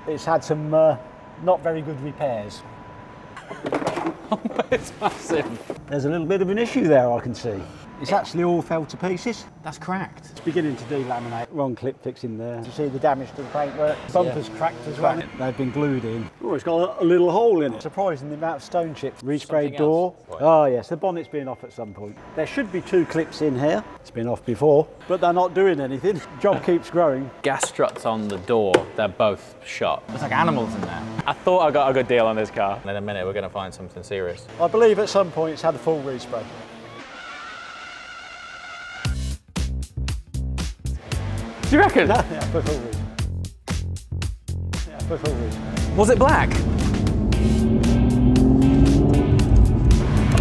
It's had some not very good repairs. It's massive. There's a little bit of an issue there, I can see. It's actually all fell to pieces. That's cracked. It's beginning to delaminate. Wrong clip fixing there. You see the damage to the paintwork. Bumper's cracked as well. They've been glued in. Oh, it's got a little hole in it. Surprising the amount of stone chips. Resprayed door. Right. Oh yes, the bonnet's been off at some point. There should be 2 clips in here. It's been off before, but they're not doing anything. Job keeps growing. Gas struts on the door, they're both shot. There's like animals in there. I thought I got a good deal on this car. In a minute, we're going to find something serious. I believe at some point it's had a full respray. Do you reckon? Yeah, for full respray. Yeah, for full respray. Was it black?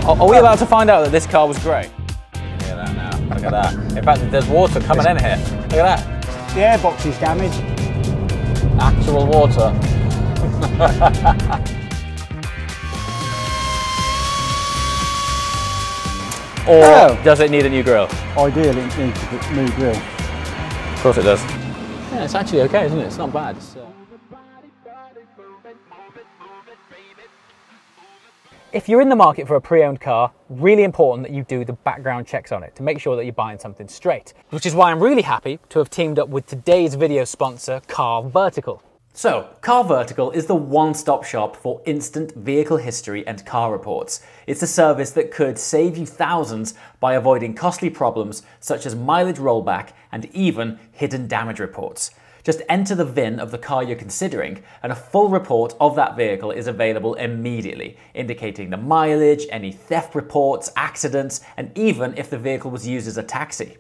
Are we allowed to find out that this car was grey? Look at that now. Look at that. In fact, there's water coming in here. Look at that. The airbox is damaged. Actual water. Or does it need a new grille? Ideally, it needs a new grille. Of course it does. Yeah, it's actually okay, isn't it? It's not bad. If you're in the market for a pre-owned car, really important that you do the background checks on it to make sure that you're buying something straight. Which is why I'm really happy to have teamed up with today's video sponsor, Car Vertical. So, Car Vertical is the one-stop shop for instant vehicle history and car reports. It's a service that could save you thousands by avoiding costly problems such as mileage rollback and even hidden damage reports. Just enter the VIN of the car you're considering and a full report of that vehicle is available immediately, indicating the mileage, any theft reports, accidents, and even if the vehicle was used as a taxi.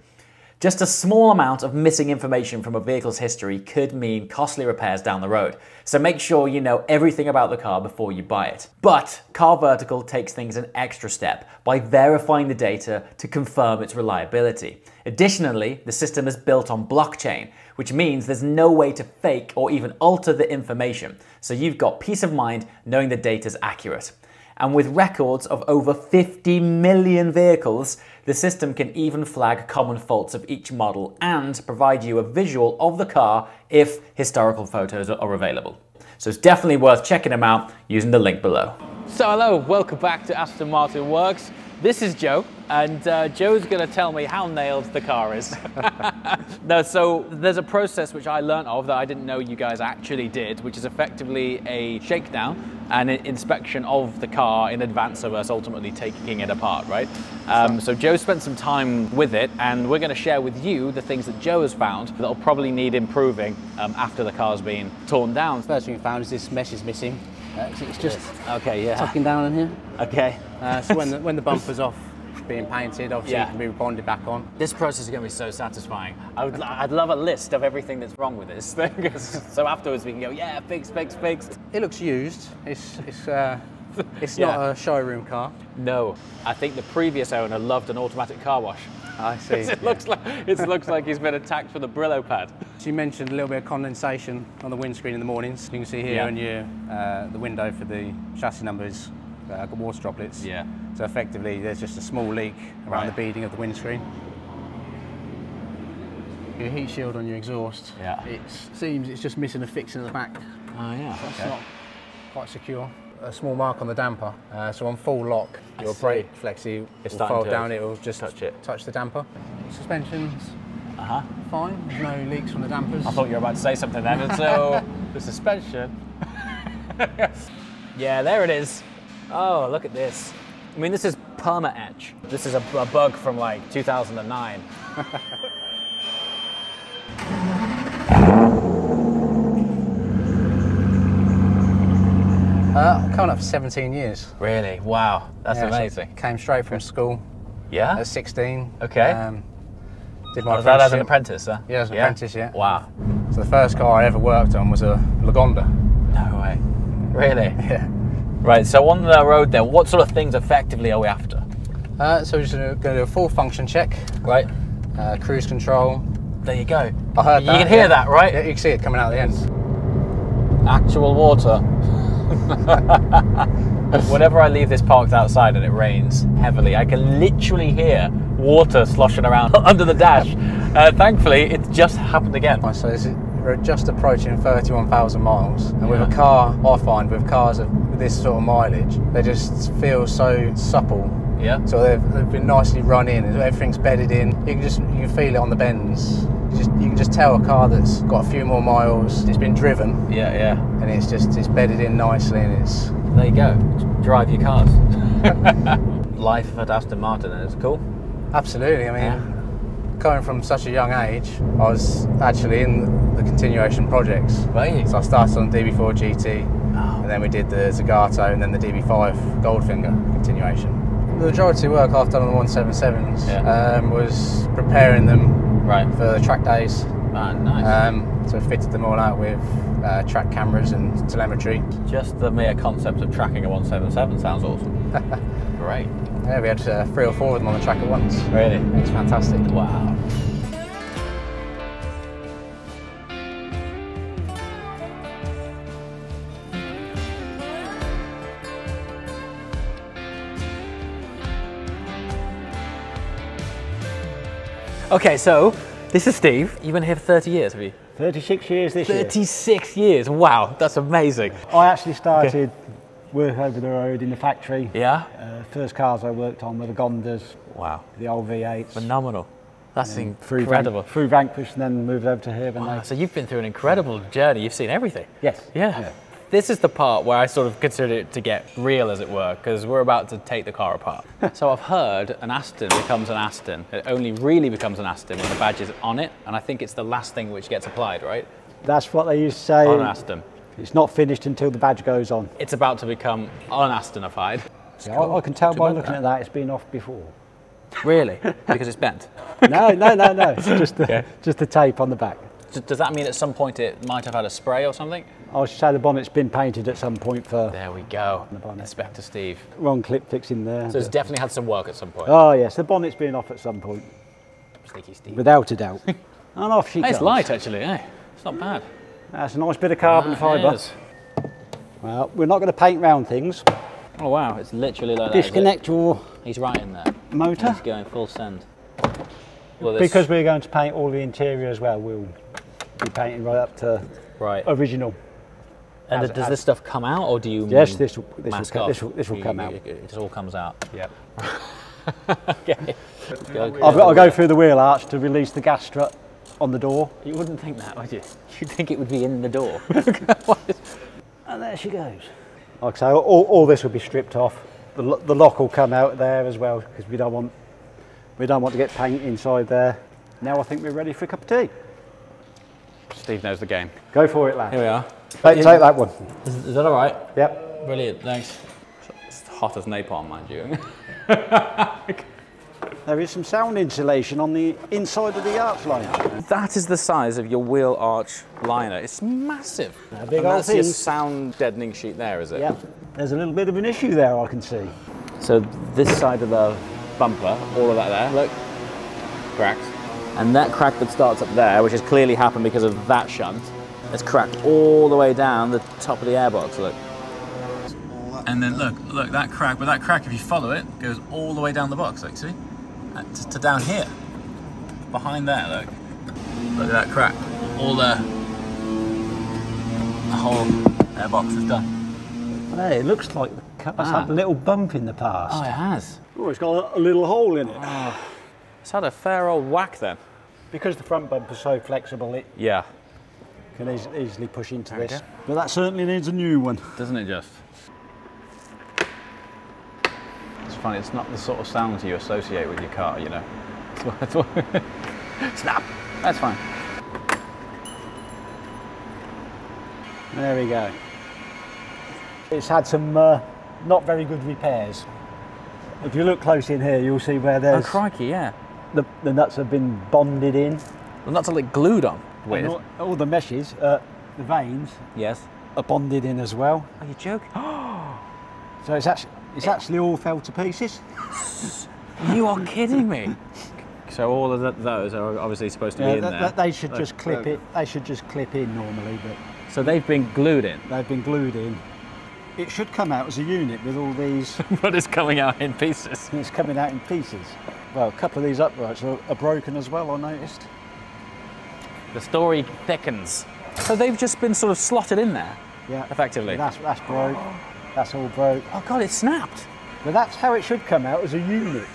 Just a small amount of missing information from a vehicle's history could mean costly repairs down the road, so make sure you know everything about the car before you buy it. But Car Vertical takes things an extra step by verifying the data to confirm its reliability. Additionally, the system is built on blockchain, which means there's no way to fake or even alter the information, so you've got peace of mind knowing the data's accurate. And with records of over 50 million vehicles, the system can even flag common faults of each model and provide you a visual of the car if historical photos are available. So it's definitely worth checking them out using the link below. So hello, welcome back to Aston Martin Works. This is Joe, and Joe's going to tell me how nailed the car is. No, so there's a process which I learnt of that I didn't know you guys actually did, which is effectively a shakedown and an inspection of the car in advance of us ultimately taking it apart, right? So Joe spent some time with it, and we're going to share with you the things that Joe has found that'll probably need improving after the car's been torn down. First thing we found is this mesh is missing. It's just okay, tucking down in here. Okay. So when the bumper's off being painted, obviously it can be bonded back on. This process is going to be so satisfying. I'd love a list of everything that's wrong with this thing, so afterwards we can go, yeah, fixed. It looks used. It's not a showroom car. No, I think the previous owner loved an automatic car wash. I see. It looks like he's been attacked with a Brillo pad. So you mentioned a little bit of condensation on the windscreen in the mornings. You can see here on your the window for the chassis numbers got water droplets. Yeah. So effectively, there's just a small leak around the beading of the windscreen. Your heat shield on your exhaust. Yeah. It seems it's just missing a fixing at the back. Oh yeah. So it's not quite secure. A small mark on the damper. So on full lock, your brake flexi will fold down. It will just touch the damper. Suspensions. Fine. There's no leaks from the dampers. I thought you were about to say something then. And so the suspension. Yeah, there it is. Oh, look at this. I mean, this is perma etch. This is a bug from like 2009. Coming up for 17 years. Really? Wow, that's amazing. So came straight from school. Yeah? At 16. Okay. Did my that as an apprentice, huh? Yeah, as an apprentice, yeah. Wow. So the first car I ever worked on was a Lagonda. No way. Really? Yeah. Right, so on the road then, what sort of things effectively are we after? So we're just going to do a full function check. Right. Cruise control. There you go. I heard that. You can hear that, right? Yeah, you can see it coming out of the end. Actual water. Whenever I leave this parked outside and it rains heavily, I can literally hear water sloshing around under the dash. Thankfully, it just happened again. So this is We're just approaching 31,000 miles, and with a car, I find with cars with this sort of mileage, they just feel so supple. Yeah. So they've been nicely run in, everything's bedded in. You can feel it on the bends. You can just tell a car that's got a few more miles, it's been driven. Yeah. And it's bedded in nicely, and it's... There you go, drive your cars. Life at Aston Martin, is cool? Absolutely, I mean, going from such a young age, I was actually in the continuation projects. Right. So I started on DB4 GT, and then we did the Zagato, and then the DB5 Goldfinger continuation. The majority of work I've done on the 177s was preparing them for the track days. Nice. So I fitted them all out with track cameras and telemetry. Just the mere concept of tracking a 177 sounds awesome. Great. Yeah, we had 3 or 4 of them on the track at once. Really? It's fantastic. Wow. Okay, so this is Steve. You've been here for 30 years, have you? 36 years this year. 36 years, wow, that's amazing. I actually started work over the road in the factory. Yeah? First cars I worked on were the Gondas. Wow. The old V8s. Phenomenal. That's incredible. Through Vanquish and then moved over to here. Wow, so you've been through an incredible journey. You've seen everything. Yes. Yeah. This is the part where I sort of consider it to get real, as it were, because we're about to take the car apart. So I've heard an Aston becomes an Aston. It only really becomes an Aston when the badge is on it, and I think it's the last thing which gets applied, right? That's what they used to say. On an Aston. It's not finished until the badge goes on. It's about to become un-Astonified. Yeah, cool. I can tell by looking at that it's been off before. Really? Because it's bent? No. Just the tape on the back. Does that mean at some point it might have had a spray or something? I should say the bonnet's been painted at some point for... There we go. Inspector Steve. Wrong clip fix in there. So it's definitely had some work at some point. Oh yes, the bonnet's been off at some point. Sneaky Steve. Without a doubt. And off she goes. It's light actually, eh? It's not bad. That's a nice bit of carbon fibre. Well, we're not going to paint round things. Oh wow, it's literally like Disconnect your... He's right in there. Motor. He's going full send. Well, because we're going to paint all the interior as well, we'll be painting right up to original. And does this stuff come out, or do you? Yes, this will come out. It just all comes out. Yep. Okay. I've got to go through the wheel arch to release the gas strut on the door. You wouldn't think that, would you? You'd think it would be in the door. And there she goes. Like I say, all this will be stripped off. The lock will come out there as well, because we don't want to get paint inside there. Now I think we're ready for a cup of tea. Steve knows the game. Go for it, lad. Here we are. Take that one. Is that all right? Yep. Brilliant, thanks. It's hot as napalm, mind you. There is some sound insulation on the inside of the arch liner. That is the size of your wheel arch liner. It's massive. A big and old that's thing. your sound deadening sheet there, is it? Yep. There's a little bit of an issue there, I can see. So this side of the bumper, all of that there, look, cracked. And that crack that starts up there, which has clearly happened because of that shunt, it's cracked all the way down the top of the airbox, look. And then look, that crack, but that crack, if you follow it, goes all the way down the box, like, see? To down here. Behind there, look. Look at that crack. All the whole airbox is done. Hey, it looks like the car's had a little bump in the past. Oh, it has. Oh, it's got a little hole in it. Oh, it's had a fair old whack then. Because the front bumper's so flexible, it can easily push into this. But that certainly needs a new one. Doesn't it just? It's funny, it's not the sort of sounds you associate with your car, you know. Snap! That's fine. There we go. It's had some not very good repairs. If you look close in here, you'll see where there's... Oh, crikey, yeah. The nuts have been bonded in. The nuts are like glued on. Weird. All the meshes, the veins, are bonded in as well. Are you joking? So it's actually all fell to pieces. You are kidding me. So all of those are obviously supposed to be in there. They should just clip it. They should just clip in normally, but so they've been glued in. They've been glued in. It should come out as a unit with all these. But it's coming out in pieces. It's coming out in pieces. Well, a couple of these uprights are broken as well, I noticed. The story thickens. So they've just been sort of slotted in there, yeah, effectively. That's broke. That's all broke. Oh God, it's snapped. But that's how it should come out as a unit.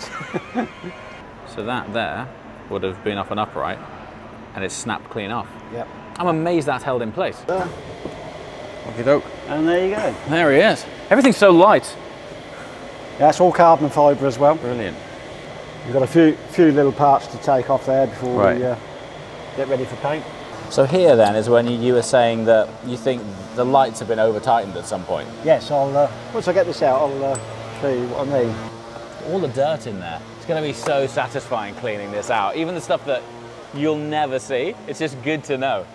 So that there would have been up and upright, and it's snapped clean off. Yep. I'm amazed that's held in place. Okie doke. And there you go. There he is. Everything's so light. Yeah, that's all carbon fibre as well. Brilliant. We've got a few little parts to take off there before we get ready for paint. So here then is when you were saying that you think the lights have been over tightened at some point. Yes, I'll once I get this out, I'll show you what I mean. All the dirt in there. It's going to be so satisfying cleaning this out. Even the stuff that you'll never see. It's just good to know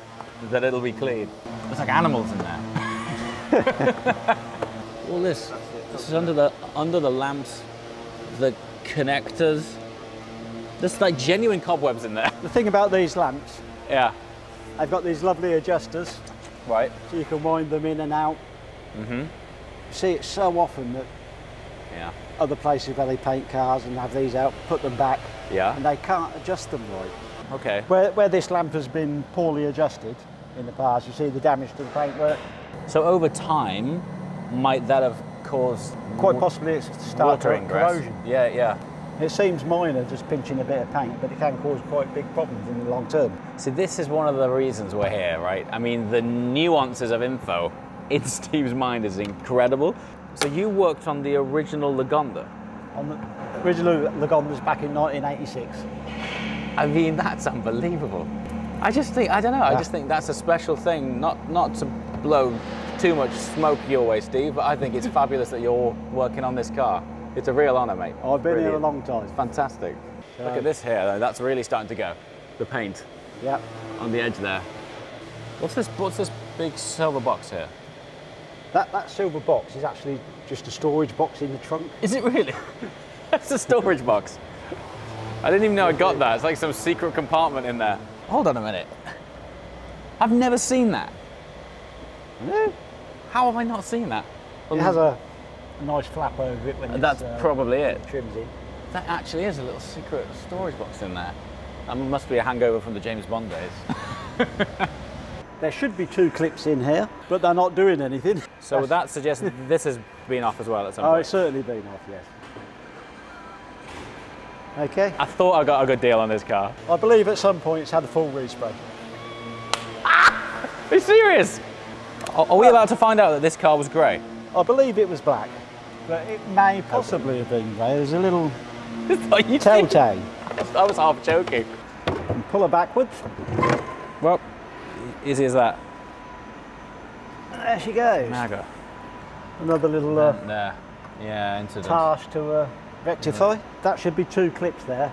that it'll be clean. There's like animals in there. All this is under the lamps, the connectors. There's like genuine cobwebs in there. The thing about these lamps, Yeah. they've got these lovely adjusters, Right. so you can wind them in and out. Mm-hmm. You see it so often that Yeah. other places where they paint cars and have these out, put them back, Yeah. and they can't adjust them right. Okay. Where this lamp has been poorly adjusted in the past, you see the damage to the paintwork. So over time, might that have caused Quite possibly it's start to watering grass? corrosion. Yeah, yeah. It seems minor, just pinching a bit of paint, but it can cause quite big problems in the long term. See, this is one of the reasons we're here, right? I mean, the nuances of info in Steve's mind is incredible. So you worked on the original Lagonda. On the original Lagondas back in 1986. I mean, that's unbelievable. I just think, I don't know, I just think that's a special thing, not to blow too much smoke your way, Steve, but I think it's fabulous that you're working on this car. It's a real honour, mate. I've been here a long time. Fantastic. Look at this here, though. That's really starting to go. The paint Yeah. on the edge there. What's this big silver box here? That silver box is actually just a storage box in the trunk. Is it really? That's a storage box. I didn't even know I got that. It's like some secret compartment in there. Hold on a minute. I've never seen that. No. How have I not seen that? It has a nice flap over it when That's probably it. trims in. That actually is a little secret storage box in there. That must be a hangover from the James Bond days. There should be 2 clips in here, but they're not doing anything. So that suggests this has been off as well at some Oh, point. it's certainly been off, yes. Okay. I thought I got a good deal on this car. I believe at some point it's had a full respray. Are you serious? Are we allowed to find out that this car was grey? I believe it was black, but it may possibly have been grey. There's a little Are you telltale. I was half joking. And pull her backwards. Well, easy as that. There she goes. Naga. Another little There. Yeah, incident. task to rectify. That should be 2 clips there,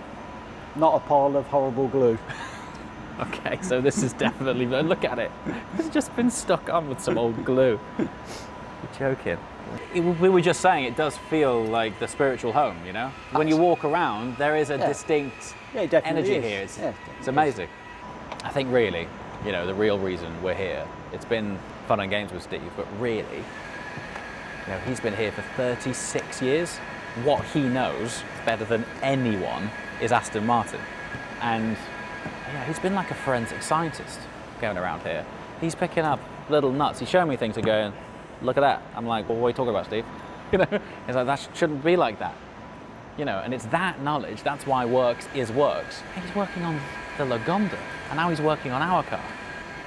not a pile of horrible glue. Okay, so this is definitely, look at it. It's just been stuck on with some old glue. You're joking. We were just saying it does feel like the spiritual home, you know? When you walk around, there is a distinct energy here. It's amazing. I think really, you know, the real reason we're here, it's been fun and games with Steve, but really, you know, he's been here for 36 years. What he knows better than anyone is Aston Martin. And yeah, he's been like a forensic scientist going around here. He's picking up little nuts. He's showing me things and going, look at that. I'm like, well, what are you talking about, Steve? You know, he's like, that shouldn't be like that. You know, and it's that knowledge, that's why works is works. He's working on the Lagonda, and now he's working on our car.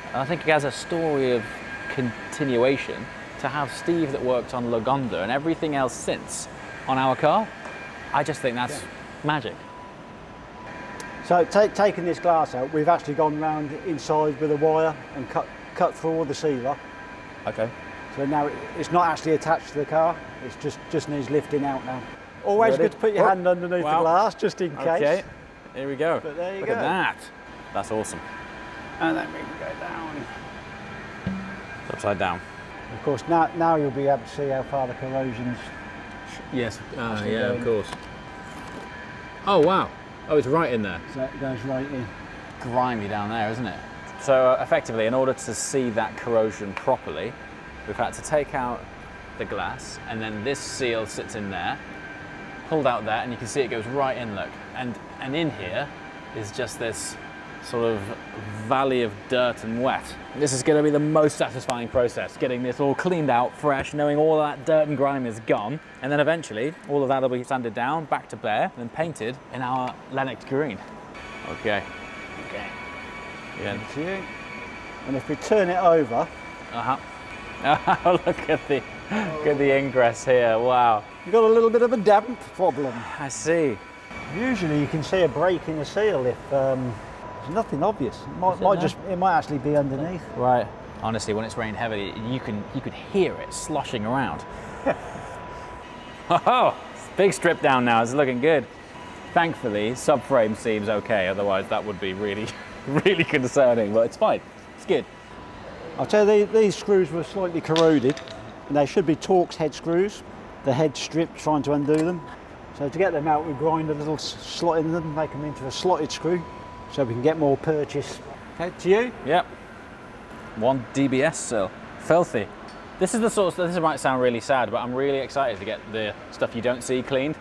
And I think he has a story of continuation to have Steve that worked on Lagonda and everything else since on our car. I just think that's magic. So taking this glass out, we've actually gone round inside with a wire and cut through all the sealer. Okay. So now it's not actually attached to the car, it's just needs lifting out now. Always good to put your hand underneath the glass, just in case. Okay, here we go. But there you Look go. at that. That's awesome. And then we can go down. It's upside down. Of course, now you'll be able to see how far the corrosion's... Yes, yeah, of course. Oh, wow. Oh, it's right in there. So it goes right in. Grimy down there, isn't it? So effectively, in order to see that corrosion properly, we've had to take out the glass, and then this seal sits in there, pulled out that, and you can see it goes right in, look. And in here is just this sort of valley of dirt and wet. This is going to be the most satisfying process, getting this all cleaned out, fresh, knowing all that dirt and grime is gone, and then eventually all of that will be sanded down, back to bare, and then painted in our Lennox green. Okay. Okay. Yeah. And if we turn it over, oh, look at the ingress here. Wow. you've got a little bit of a damp problem. I see. Usually you can see a break in the seal if there's nothing obvious. It might actually be underneath. Right. Honestly, when it's rained heavily, you could hear it sloshing around. Oh, big strip down now. It's looking good. Thankfully, subframe seems okay. Otherwise, that would be really, really concerning. But it's fine. It's good. I'll tell you, these screws were slightly corroded, and they should be Torx head screws. The head stripped, trying to undo them. So to get them out, we grind a little slot in them, make them into a slotted screw, so we can get more purchase. Okay, to you? Yep. One DBS sill. Filthy. This is the sort of stuff, this might sound really sad, but I'm really excited to get the stuff you don't see cleaned.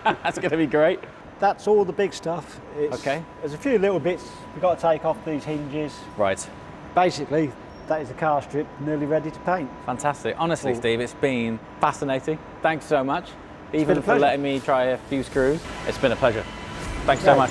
That's going to be great. That's all the big stuff. Okay. There's a few little bits we've got to take off these hinges. Right. Basically, that is the car strip nearly ready to paint. Fantastic. Honestly, Steve, it's been fascinating. Thanks so much. Even for letting me try a few screws. It's been a pleasure. Thanks so much.